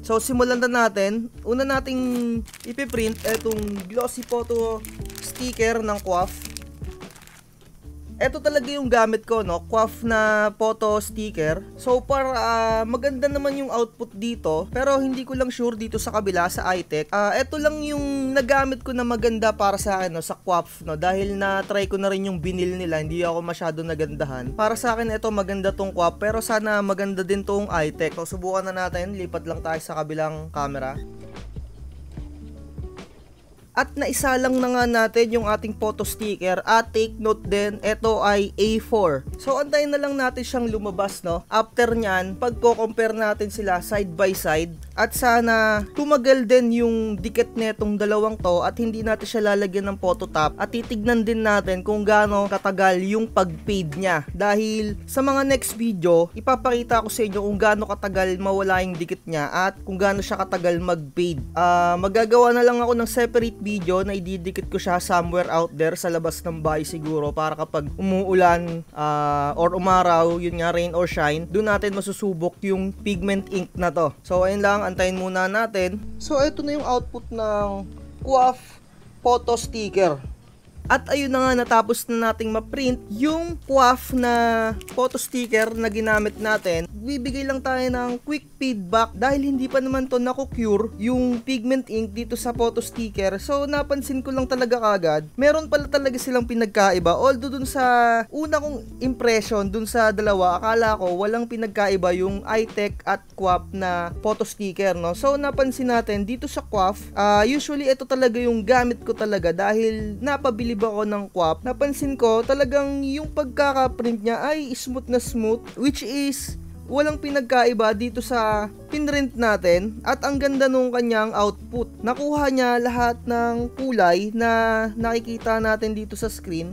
So simulan na natin. Una nating ipiprint itong glossy photo sticker ng QWAF. Ito talaga yung gamit ko, no? QWAF na photo sticker. So para maganda naman yung output dito, pero hindi ko lang sure dito sa kabila sa iTech. Ito lang yung nagamit ko na maganda para sa akin, no, sa QWAF, no, dahil na try ko na rin yung vinyl nila, hindi ako masyado nagandahan. Para sa akin ito maganda tong QWAF, pero sana maganda din tong iTech. So subukan na natin, lipat lang tayo sa kabilang camera. At naisalang na nga natin yung ating photo sticker. At take note din, ito ay A4. So antayin na lang natin siyang lumabas, no? After nyan, pagko-compare natin sila side by side. At sana tumagal din yung dikit netong dalawang to at hindi natin siya lalagyan ng photo top. At titignan din natin kung gaano katagal yung pag-fade niya. Dahil sa mga next video, ipapakita ko sa inyo kung gaano katagal mawala yung dikit niya at kung gaano siya katagal mag-fade. Magagawa na lang ako ng separate video na ididikit ko siya somewhere out there sa labas ng bahay siguro para kapag umuulan or umaraw, yun nga, rain or shine, doon natin masusubok yung pigment ink na to. So ayun lang, antayin muna natin. So ito na yung output ng QWAF photo sticker. At ayun na nga, natapos na nating ma-print yung QWAF na photo sticker na ginamit natin. Bibigay lang tayo ng quick feedback dahil hindi pa naman to nako-cure yung pigment ink dito sa photo sticker. So napansin ko lang talaga kagad, meron pala talaga silang pinagkaiba. Although dun sa una kong impression dun sa dalawa, akala ko walang pinagkaiba yung iTech at QWAF na photo sticker, no? So napansin natin dito sa QWAF, usually ito talaga yung gamit ko talaga dahil napabili ba ako ng QWAF, napansin ko talagang yung pagkaka-print niya ay smooth na smooth, which is walang pinagkaiba dito sa pinrint natin at ang ganda nung kanyang output. Nakuha niya lahat ng kulay na nakikita natin dito sa screen.